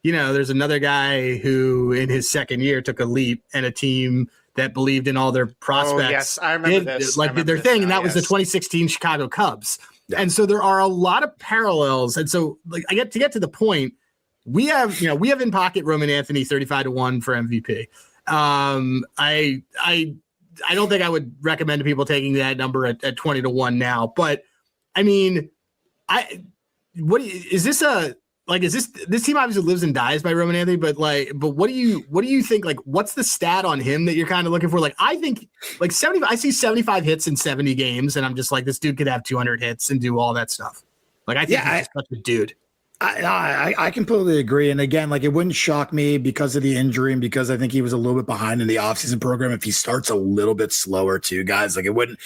Speaker 3: there's another guy who in his second year took a leap, and a team that believed in all their prospects.
Speaker 1: Oh, yes, I remember this.
Speaker 3: Did their thing, and that was the 2016 Chicago Cubs. Yeah. And so there are a lot of parallels. And so I get to the point, we have in pocket Roman Anthony 35-1 for MVP. I don't think I would recommend to people taking that number at 20-1 now, but I mean, this team obviously lives and dies by Roman Anthony, but what do you think, like, what's the stat on him that you're kind of looking for? Like, I think like 70, I see 75 hits in 70 games, and I'm just like, this dude could have 200 hits and do all that stuff. Like, I think he's just such a dude.
Speaker 2: I completely agree. And again, like, it wouldn't shock me because of the injury and because I think he was a little bit behind in the offseason program if he starts a little bit slower too, guys. Like, it wouldn't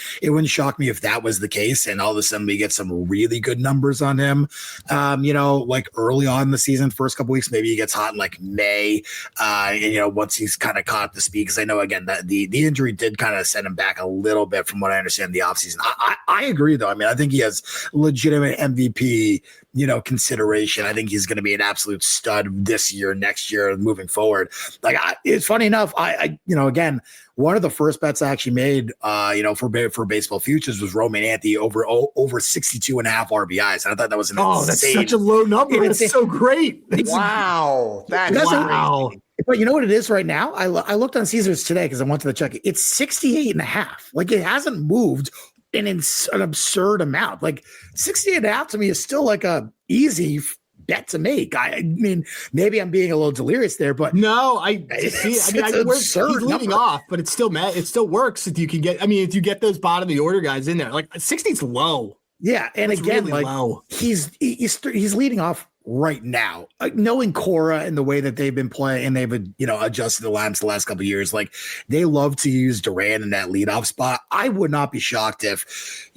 Speaker 2: shock me if that was the case and all of a sudden we get some really good numbers on him. Like early on in the season, first couple weeks, maybe he gets hot in like May. And once he's kind of caught up to speed, because I know again that the injury did kind of set him back a little bit from what I understand in the offseason. I agree though. I mean, I think he has legitimate MVP consideration. I think he's going to be an absolute stud this year, next year, moving forward. Like, it's funny enough. Again, one of the first bets I actually made, for baseball futures was Roman Anthony over 62 and a half RBIs. And I thought that was
Speaker 3: that's such a low number. It's so great.
Speaker 1: Wow.
Speaker 3: Wow.
Speaker 2: But you know what it is right now? I looked on Caesars today because I wanted to check it. It's 68 and a half. Like, it hasn't moved in an absurd amount. Like 68 and a half to me is still like a easy bet to make. I mean, maybe I'm being a little delirious there, but
Speaker 3: no, he's leading off, but it still works if you can get, if you get those bottom of the order guys in there. Like 60's low.
Speaker 2: Yeah. And
Speaker 3: it's
Speaker 2: again,
Speaker 3: really
Speaker 2: like
Speaker 3: low.
Speaker 2: He's leading off right now, knowing Cora and the way that they've been playing and they've adjusted the lines the last couple of years. Like, they love to use Duran in that leadoff spot. I would not be shocked if,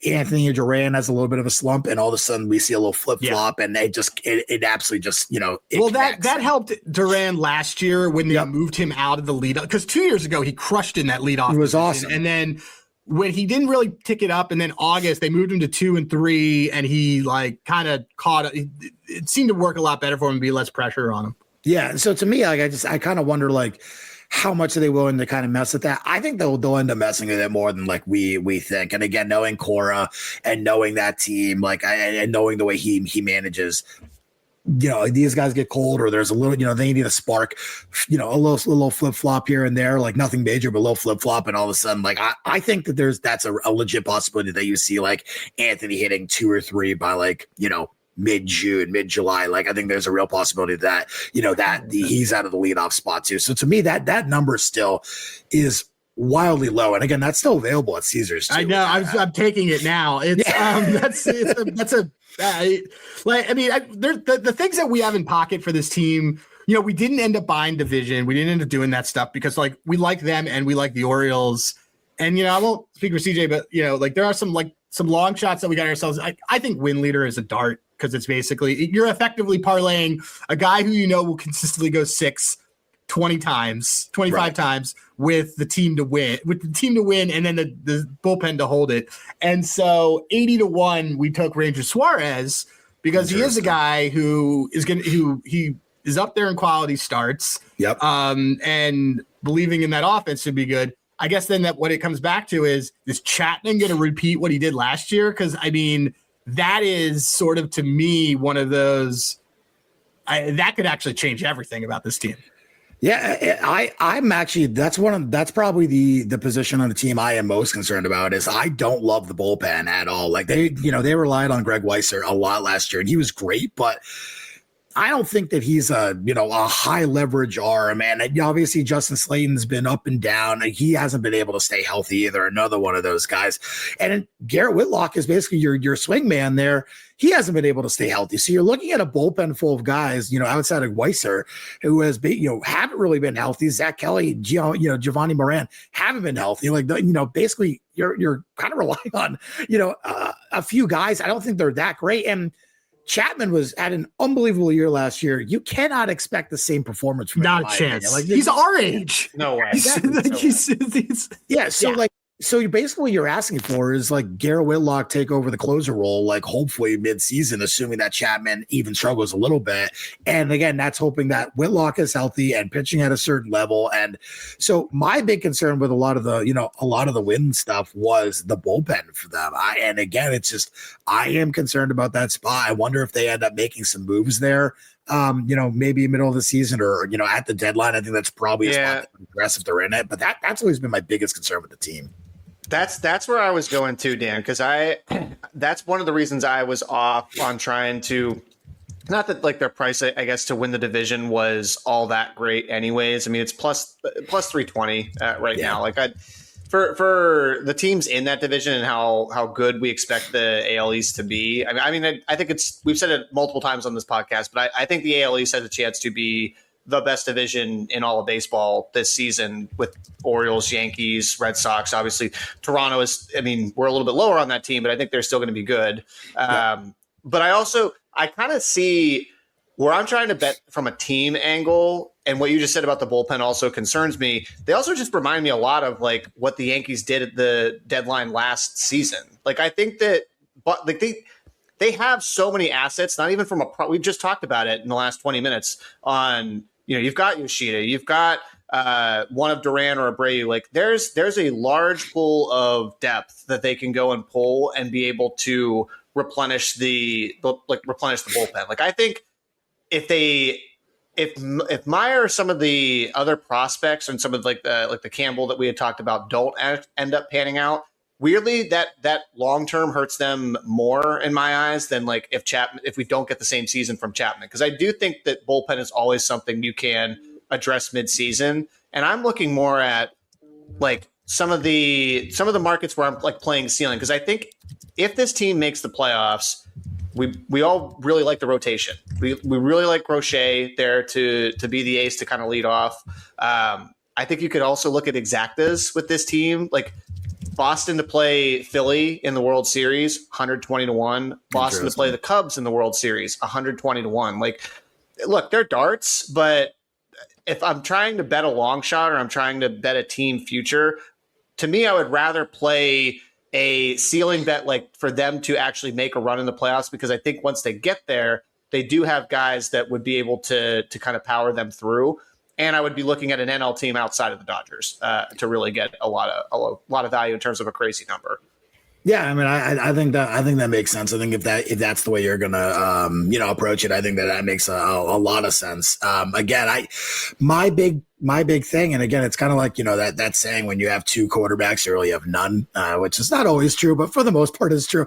Speaker 2: Anthony or Duran has a little bit of a slump and all of a sudden we see a little flip flop and it absolutely just,
Speaker 3: that helped Duran last year when they moved him out of the leadoff, because 2 years ago he crushed in that leadoff.
Speaker 2: It was awesome.
Speaker 3: And then when he didn't really tick it up, and then August they moved him to 2 and 3, and he like kind of caught it. It seemed to work a lot better for him, be less pressure on him.
Speaker 2: Yeah. So to me, like, I kind of wonder, like, how much are they willing to kind of mess with that? I think they'll end up messing with it more than like we think. And again, knowing Cora and knowing that team, like, and knowing the way he manages, these guys get cold, or there's a little, they need a spark, a little flip flop here and there, like nothing major, but a little flip flop. And all of a sudden, like, I think that that's a legit possibility that you see like Anthony hitting 2 or 3 by like, mid-June, mid-July. Like, I think there's a real possibility that, he's out of the leadoff spot too. So to me, that number still is wildly low. And again, that's still available at Caesars too.
Speaker 3: I know. I'm taking it now. It's that's a There's the things that we have in pocket for this team. We didn't end up buying division. We didn't end up doing that stuff because we like them and we like the Orioles. And I won't speak for CJ, but there are some long shots that we got ourselves. I think win leader is a dart because it's basically you're effectively parlaying a guy who will consistently go 20 times, 25 times with the team to win, and then the bullpen to hold it. And so 80-1, we took Ranger Suarez because he is a guy who is up there in quality starts.
Speaker 2: Yep.
Speaker 3: And believing in that offense should be good. I guess then that what it comes back to is Chapman going to repeat what he did last year? Because that is sort of, to me, one of those that could actually change everything about this team.
Speaker 2: Yeah, I'm actually that's probably the position on the team I am most concerned about. Is I don't love the bullpen at all. Like they relied on Greg Weisser a lot last year, and he was great, but I don't think that he's a high leverage arm. And obviously Justin Slayton's been up and down. He hasn't been able to stay healthy either. Another one of those guys. And Garrett Whitlock is basically your swing man there. He hasn't been able to stay healthy. So you're looking at a bullpen full of guys, outside of Weisser, who has been, haven't really been healthy. Zach Kelly, Giovanni Moran haven't been healthy. Basically you're kind of relying on, a few guys. I don't think they're that great. And Chapman had an unbelievable year last year. You cannot expect the same performance from him.
Speaker 3: Not a chance. He's our age.
Speaker 1: No way.
Speaker 2: So you're asking for is Garrett Whitlock take over the closer role, hopefully mid-season, assuming that Chapman even struggles a little bit. And again, that's hoping that Whitlock is healthy and pitching at a certain level. And so my big concern with a lot of the win stuff was the bullpen for them. I am concerned about that spot. I wonder if they end up making some moves there. Maybe middle of the season or, at the deadline. I think that's probably a spot that would progress if they're in it. But that's always been my biggest concern with the team.
Speaker 1: That's where I was going to, Dan, because that's one of the reasons I was off on trying to, not that their price, I guess, to win the division was all that great anyways. I mean, it's plus 320 right now. For the teams in that division and how good we expect the AL East to be. I think we've said it multiple times on this podcast, but I think the AL East has a chance to be the best division in all of baseball this season with Orioles, Yankees, Red Sox. Obviously, Toronto is, we're a little bit lower on that team, but I think they're still going to be good. But I kind of see where I'm trying to bet from a team angle, and what you just said about the bullpen also concerns me. They also just remind me a lot of what the Yankees did at the deadline last season. I think that, but they have so many assets, not even from we've just talked about it in the last 20 minutes on, you've got Yoshida, you've got one of Duran or Abreu. There's a large pool of depth that they can go and pull and be able to replenish the bullpen. I think if Meyer or some of the other prospects and some of the Campbell that we had talked about don't end up panning out, weirdly that long term hurts them more in my eyes than if we don't get the same season from Chapman, because I do think that bullpen is always something you can address mid-season, and I'm looking more at some of the markets where I'm playing ceiling, because I think if this team makes the playoffs, we all really like the rotation. We really like Crochet there to be the ace to kind of lead off. I think you could also look at exactas with this team, Boston to play Philly in the World Series, 120-1. Boston to play the Cubs in the World Series, 120-1. Look, they're darts, but if I'm trying to bet a long shot or I'm trying to bet a team future, to me, I would rather play a ceiling bet for them to actually make a run in the playoffs, because I think once they get there, they do have guys that would be able to kind of power them through. And I would be looking at an NL team outside of the Dodgers to really get a lot of value in terms of a crazy number.
Speaker 2: Yeah, I think that makes sense. I think if that's the way you're gonna approach it, I think that makes a lot of sense. Again, my big thing, and again, it's kind of that saying, when you have two quarterbacks, you really have none, which is not always true, but for the most part, it's true.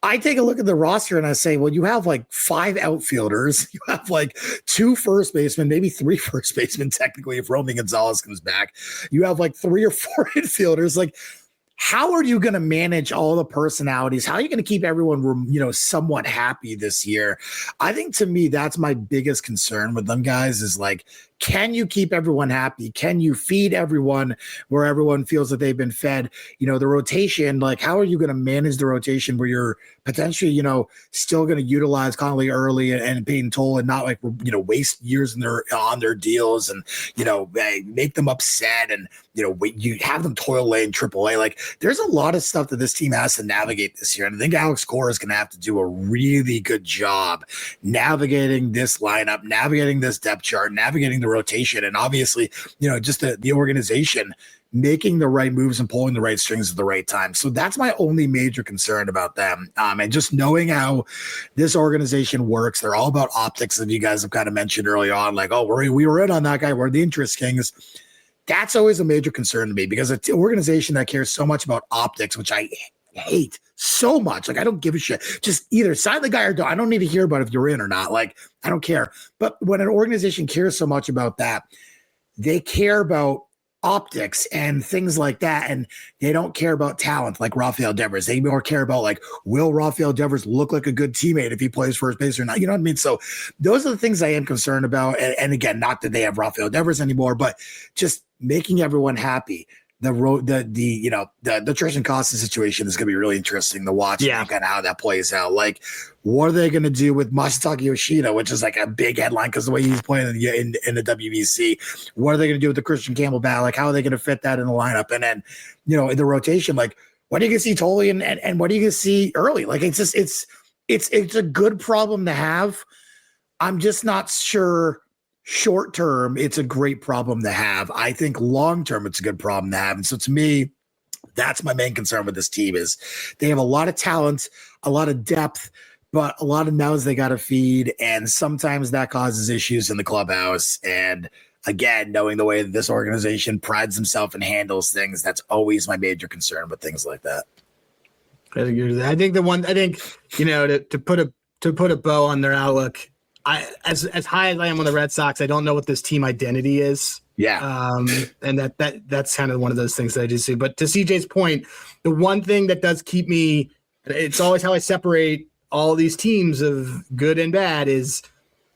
Speaker 2: I take a look at the roster and I say, well, you have 5 outfielders, you have 2 first basemen, maybe 3 first basemen technically if Romy Gonzalez comes back. You have 3 or 4 infielders. how are you going to manage all the personalities? How are you going to keep everyone, somewhat happy this year? I think to me, that's my biggest concern with them guys is like, can you keep everyone happy? Can you feed everyone where everyone feels that they've been fed? The rotation, like how are you going to manage the rotation where you're potentially, still going to utilize Connolly early and Payton Tolle and not like, waste years on their deals and, make them upset and, you have them toil away in AAA. Like there's a lot of stuff that this team has to navigate this year. And I think Alex Cora is going to have to do a really good job navigating this lineup, navigating this depth chart, navigating the rotation, and obviously, just the organization making the right moves and pulling the right strings at the right time. So that's my only major concern about them. And just knowing how this organization works, they're all about optics, as you guys have kind of mentioned early on, like, oh, we were in on that guy, we're the interest kings. That's always a major concern to me because it's an organization that cares so much about optics, which I hate so much. Like, I don't give a shit. Just either sign the guy or don't. I don't need to hear about if you're in or not. Like, I don't care. But when an organization cares so much about that, they care about optics and things like that. And they don't care about talent like Rafael Devers. They more care about like, will Rafael Devers look like a good teammate if he plays first base or not? You know what I mean? So those are the things I am concerned about. And again, not that they have Rafael Devers anymore, but just making everyone happy. The Tristan Costa situation is going to be really interesting to watch.
Speaker 3: Yeah.
Speaker 2: And kind of how that plays out. Like, what are they going to do with Masataka Yoshida, which is like a big headline because the way he's playing in the WBC? What are they going to do with the Christian Campbell battle? Like, how are they going to fit that in the lineup? And then, in the rotation, like, what are you going to see Tolle and what are you going to see early? Like, it's just it's a good problem to have. I'm just not sure. Short term, it's a great problem to have. I think long term, it's a good problem to have. And so to me, that's my main concern with this team is they have a lot of talent, a lot of depth, but a lot of mouths they got to feed. And sometimes that causes issues in the clubhouse. And again, knowing the way that this organization prides himself and handles things, that's always my major concern with things like that.
Speaker 3: I think to put a bow on their outlook, as high as I am on the Red Sox, I don't know what this team identity is.
Speaker 2: Yeah.
Speaker 3: And that's kind of one of those things that I do see. But to CJ's point, the one thing that does keep me, it's always how I separate all these teams of good and bad is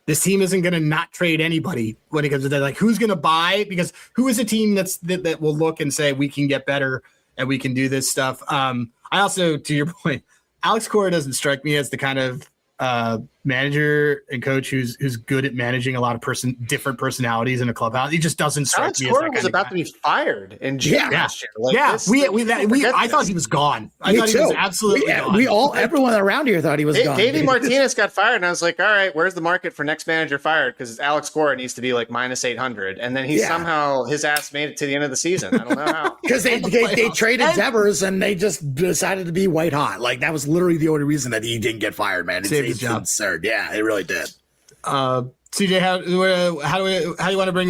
Speaker 3: this team isn't going to not trade anybody when it comes to that. Like, who's going to buy? Because who is a team that will look and say, we can get better and we can do this stuff. I also, to your point, Alex Cora doesn't strike me as the kind of manager and coach who's good at managing a lot of different personalities in a clubhouse. He just doesn't strike me as that kind
Speaker 1: was about to be fired in June last year. Like
Speaker 3: I thought he was gone. I thought he was absolutely gone.
Speaker 2: Everyone around here thought he was gone.
Speaker 1: Davey Martinez got fired, and I was like, all right, where's the market for next manager fired? Because Alex Cora needs to be like minus 800, and then somehow his ass made it to the end of the season. I don't know how.
Speaker 2: Because they traded Devers, and they just decided to be white hot. Like, that was literally the only reason that he didn't get fired, man. It's absurd. Yeah, it really did.
Speaker 3: CJ, how do you want to bring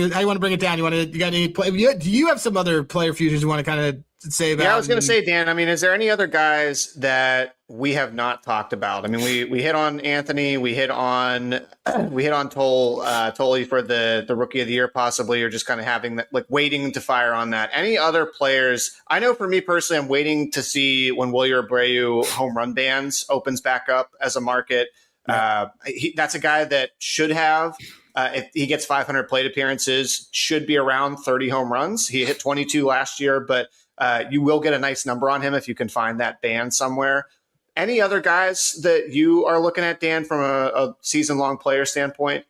Speaker 3: it down? You got any play? Do you have some other player futures you want to kind of say about?
Speaker 1: Yeah, I was going to say, Dan. I mean, is there any other guys that we have not talked about? I mean, we hit on Anthony, we hit on Tolle for the rookie of the year, possibly, or just kind of having that, like, waiting to fire on that. Any other players? I know for me personally, I'm waiting to see when Wilyer Abreu home run bans opens back up as a market. That's a guy that should have, if he gets 500 plate appearances, should be around 30 home runs. He hit 22 last year, but you will get a nice number on him if you can find that band somewhere. Any other guys that you are looking at, Dan, from a season-long player standpoint?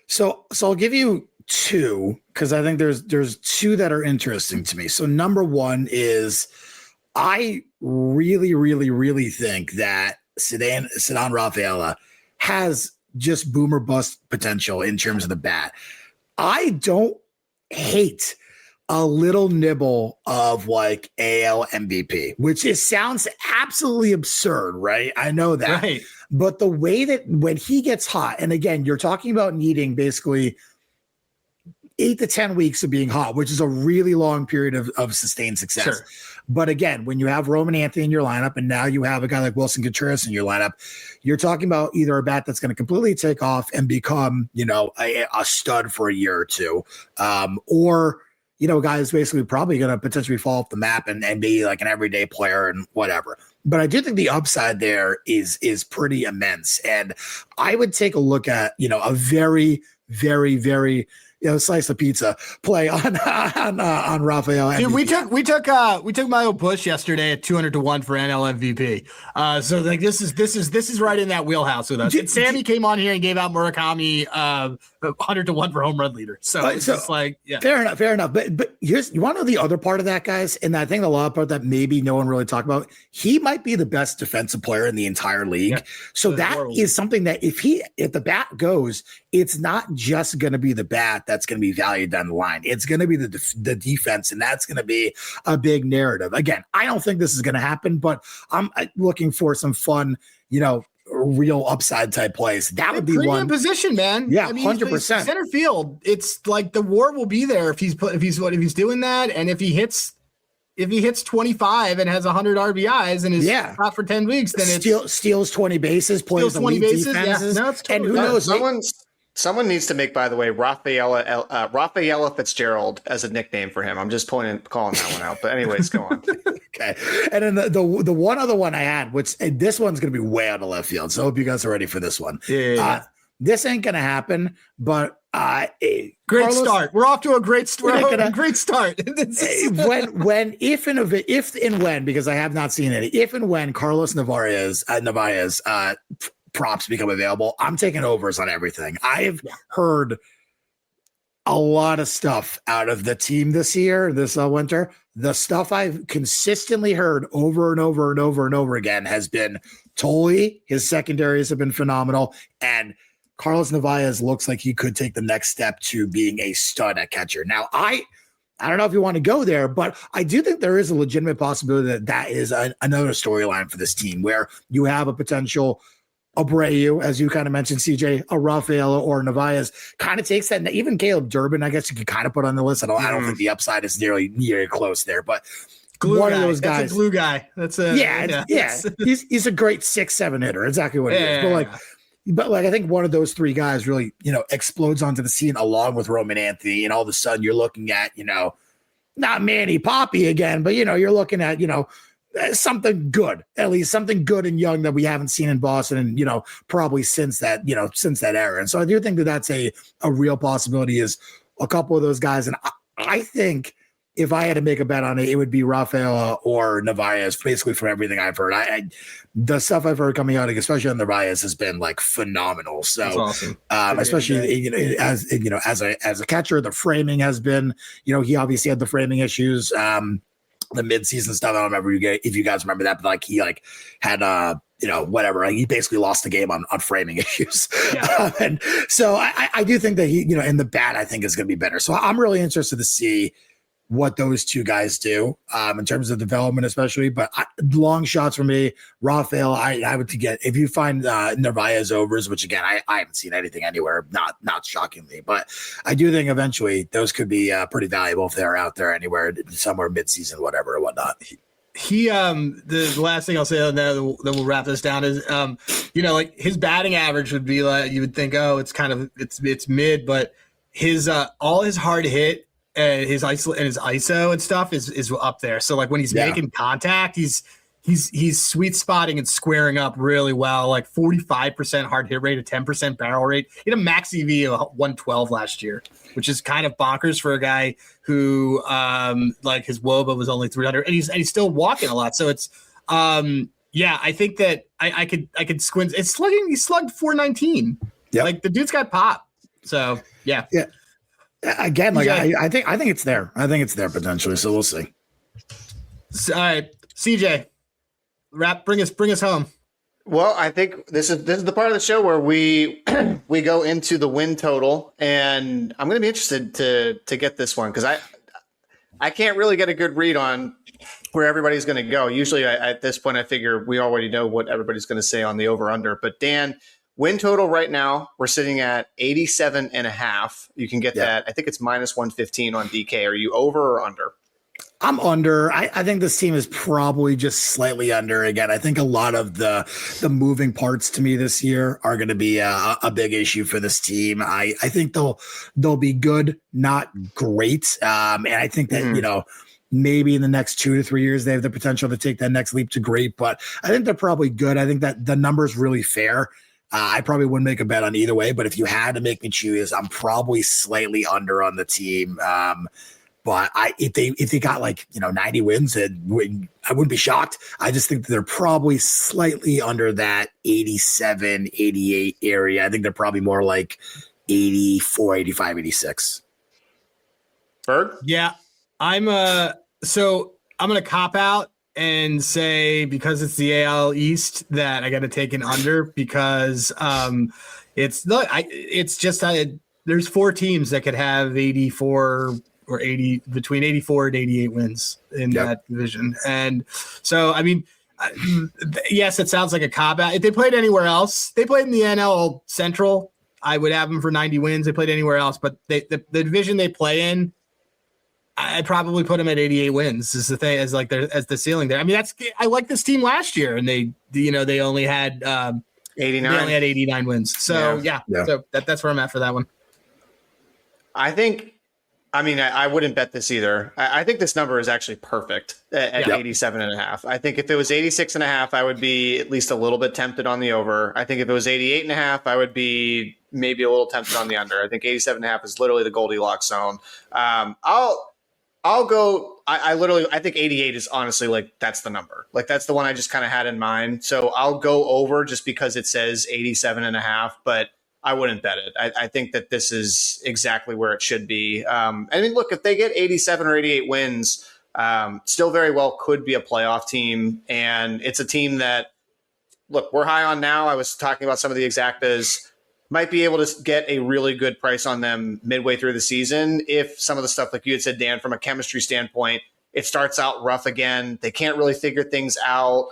Speaker 2: So I'll give you two, because I think there's two that are interesting to me. So number one is I really, really, really think that Ceddanne Rafaela has just boomer bust potential in terms of the bat. I don't hate a little nibble of like AL MVP, which sounds absolutely absurd, right? I know that. Right. But the way that when he gets hot, and again, you're talking about needing basically 8 to 10 weeks of being hot, which is a really long period of sustained success. Sure. But again, when you have Roman Anthony in your lineup and now you have a guy like Wilson Contreras in your lineup, you're talking about either a bat that's going to completely take off and become, a stud for a year or two, or a guy who's basically probably going to potentially fall off the map and be like an everyday player and whatever. But I do think the upside there is pretty immense. And I would take a look at, a very, very, very, slice of pizza play on Rafael.
Speaker 3: Dude, we took Milo Bush yesterday at 200-1 for NL MVP. So like this is right in that wheelhouse with us. And Sammy came on here and gave out Murakami 100-1 for home run leader. So it's just like, yeah,
Speaker 2: fair enough. But you want to know the other part of that, guys, and I think the lot part that maybe no one really talked about. He might be the best defensive player in the entire league. Yeah. So that is something that if the bat goes, it's not just going to be the bat that's going to be valued down the line. It's going to be the defense, and that's going to be a big narrative. Again, I don't think this is going to happen, but I'm looking for some fun, real upside type plays. That would be one
Speaker 3: position, man.
Speaker 2: Yeah, 100%.
Speaker 3: Center field. It's like the WAR will be there if he's doing that, and if he hits 25 and has 100 RBIs and is out for 10 weeks, then it's
Speaker 2: steals 20 bases, plays 20 bases. Defenses,
Speaker 3: yeah. No, it's totally,
Speaker 2: and who knows?
Speaker 1: Someone needs to make, by the way, Rafaela Fitzgerald as a nickname for him. I'm just calling that one out. But anyways, go on.
Speaker 2: Okay. And then the one other one I had, which this one's going to be way out of left field. So I hope you guys are ready for this one.
Speaker 3: Yeah.
Speaker 2: This ain't going to happen, but
Speaker 3: great start. We're off to a great start. Great start.
Speaker 2: If and when, because I have not seen it, if and when Carlos Narvaez props become available, I'm taking overs on everything. I've heard a lot of stuff out of the team this winter. The stuff I've consistently heard over and over and over and over again has been Tolle. His secondaries have been phenomenal, and Carlos Narvaez looks like he could take the next step to being a stud at catcher. Now, I don't know if you want to go there, but I do think there is a legitimate possibility that is another storyline for this team where you have a potential Abreu, as you kind of mentioned, CJ, a Rafaela or Narvaez kind of takes that. Even Caleb Durbin, I guess you could kind of put on the list. I don't think the upside is near close there, but one of those guys.
Speaker 3: That's a glue guy. That's
Speaker 2: He's a great 6-7 hitter. Exactly what he is. But I think one of those three guys really, explodes onto the scene along with Roman Anthony, and all of a sudden you're looking at, not Manny Poppy again, but you're looking at, something good, at least something good and young that we haven't seen in Boston, and probably since that era. And so I do think that that's a real possibility, is a couple of those guys. And I think if I had to make a bet on it, it would be Rafaela or Narvaez, basically from everything I've heard. The stuff I've heard coming out, especially on Narvaez, has been like phenomenal. So
Speaker 3: that's awesome.
Speaker 2: Especially as a catcher, the framing has been, he obviously had the framing issues. The midseason stuff, I don't remember if you guys remember that, but he had whatever. He basically lost the game on framing issues. Yeah. And so I do think that he, and the bat I think is going to be better. So I'm really interested to see what those two guys do in terms of development, especially. But long shots for me, Rafael, I would get, if you find Narvaez overs, which again, I haven't seen anything anywhere, not shockingly, but I do think eventually those could be pretty valuable if they're out there anywhere, somewhere midseason, whatever or whatnot.
Speaker 3: He the last thing I'll say on that, then we'll wrap this down, is his batting average would be like, you would think, it's mid, but his all his hard hit and his ISO and stuff is up there. So when he's making contact, he's sweet spotting and squaring up really well. 45% hard hit rate, a 10% barrel rate. He had a max EV of 112 last year, which is kind of bonkers for a guy who his WOBA was only 300, and he's still walking a lot. So it's I think that I could squint. It's slugging. He slugged 419. Yeah, the dude's got pop. So yeah.
Speaker 2: Again, I think it's there. I think it's there potentially. So we'll see.
Speaker 3: All right, CJ, bring us home.
Speaker 1: Well, I think this is the part of the show where we go into the win total, and I'm going to be interested to get this one because I can't really get a good read on where everybody's going to go. Usually, at this point, I figure we already know what everybody's going to say on the over under. But Dan, win total right now, we're sitting at 87.5. You can get that. I think it's minus 115 on DK. Are you over or under?
Speaker 2: I'm under. I think this team is probably just slightly under. Again, I think a lot of the moving parts to me this year are going to be a big issue for this team. I think they'll be good, not great. And I think that maybe in the next 2 to 3 years they have the potential to take that next leap to great. But I think they're probably good. I think that the number is really fair. I probably wouldn't make a bet on either way. But if you had to make me choose, I'm probably slightly under on the team. But if they got 90 wins, I wouldn't be shocked. I just think that they're probably slightly under that 87, 88 area. I think they're probably more like 84, 85, 86.
Speaker 1: Berg?
Speaker 3: Yeah, I'm going to cop out and say, because it's the AL East, that I got to take an under, because it's just there's 4 teams that could have 84 or 80, between 84 and 88 wins in that division. And so, I mean, yes, it sounds like a cop-out. If they played anywhere else, they played in the NL Central, I would have them for 90 wins. They played anywhere else, but the division they play in, I'd probably put them at 88 wins. Is the thing, as the ceiling there. I mean, I like this team last year, and they only had
Speaker 1: 89.
Speaker 3: They only had 89 wins. So so that's where I'm at for that one.
Speaker 1: I wouldn't bet this either. I think this number is actually perfect at 87.5. I think if it was 86.5, I would be at least a little bit tempted on the over. I think if it was 88.5, I would be maybe a little tempted on the under. I think 87.5 is literally the Goldilocks zone. I'll go. I think 88 is honestly that's the number. That's the one I just kind of had in mind. So I'll go over just because it says 87.5, but I wouldn't bet it. I think that this is exactly where it should be. Look, if they get 87 or 88 wins, still very well could be a playoff team. And it's a team that, look, we're high on now. I was talking about some of the exactas. Might be able to get a really good price on them midway through the season if some of the stuff, like you had said, Dan, from a chemistry standpoint, it starts out rough again. They can't really figure things out.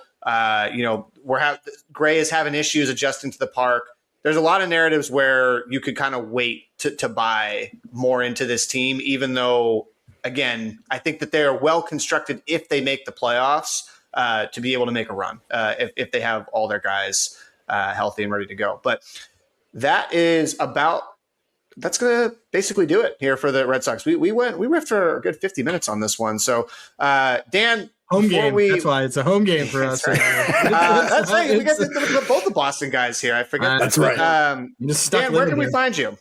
Speaker 1: Gray is having issues adjusting to the park. There's a lot of narratives where you could kind of wait to buy more into this team, even though, again, I think that they are well constructed if they make the playoffs to be able to make a run if they have all their guys healthy and ready to go. But that's going to basically do it here for the Red Sox. We riffed for a good 50 minutes on this one. So, Dan,
Speaker 3: home game. That's why it's a home game for us.
Speaker 1: Right. That's right. We got both the Boston guys here. I forget.
Speaker 2: That's right.
Speaker 1: Dan, where can we find you?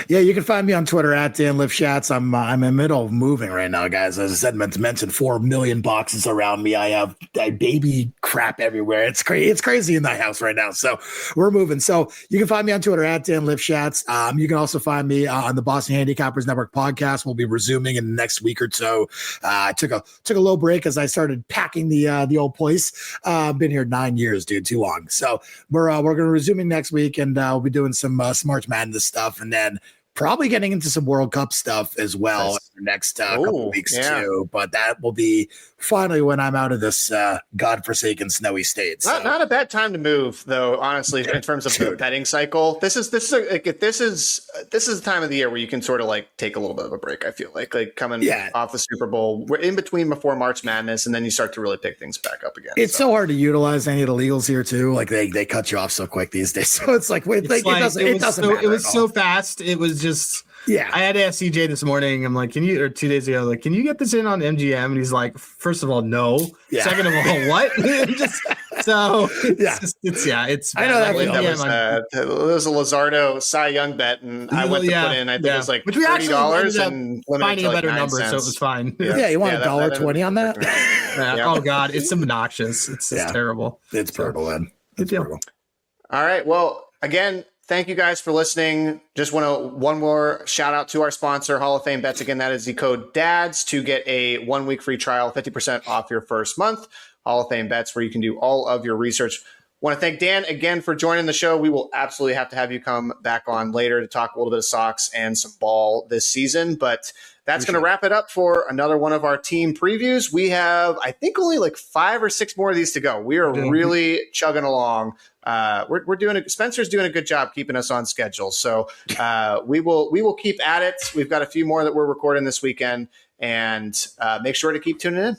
Speaker 2: Yeah, you can find me on Twitter at Dan Lifshatz. I'm in the middle of moving right now, guys. As I said, meant to mention 4 million boxes around me. I have baby crap everywhere. It's crazy. It's crazy in my house right now. So we're moving. So you can find me on Twitter at Dan Lifshatz. You can also find me on the Boston Handicappers Network podcast. We'll be resuming in the next week or so. I took a little break as I started packing the old place. Been here 9 years, dude. Too long. So we're going to resuming next week, and we'll be doing some March Madness stuff, and then probably getting into some World Cup stuff as well in the next couple weeks too. But that will be finally when I'm out of this godforsaken snowy state. So.
Speaker 1: Not a bad time to move, though. Honestly, in terms of the betting cycle, this is the time of the year where you can sort of take a little bit of a break. I feel like coming off the Super Bowl, we're in between before March Madness, and then you start to really pick things back up again.
Speaker 2: It's so hard to utilize any of the legals here too. They cut you off so quick these days. So it's it doesn't matter.
Speaker 3: It was so fast. It was just. Yeah, I had to ask CJ this morning. I'm like, 2 days ago, can you get this in on MGM? And he's like, first of all, no. Yeah. Second of all, what? It's
Speaker 2: I know that
Speaker 1: was a Luzardo Cy Young bet, and I went to put in. I think it was $30 and
Speaker 3: finding a better number, so it was fine.
Speaker 2: Yeah, you want $1.20 on that?
Speaker 3: Oh God, it's obnoxious. It's terrible.
Speaker 2: It's brutal, man. It's brutal.
Speaker 1: All right. Well, again. Thank you guys for listening. Just one more shout out to our sponsor, Hall of Fame Bets. Again, that is the code DADS to get a 1 week free trial, 50% off your first month. Hall of Fame Bets, where you can do all of your research Want to thank Dan again for joining the show. We will absolutely have to have you come back on later to talk a little bit of Sox and some ball this season. But that's going to wrap it up for another one of our team previews. We have, I think, only like 5 or 6 more of these to go. We are really chugging along. We're doing it. Spencer's doing a good job keeping us on schedule. So we will keep at it. We've got a few more that we're recording this weekend, and make sure to keep tuning in.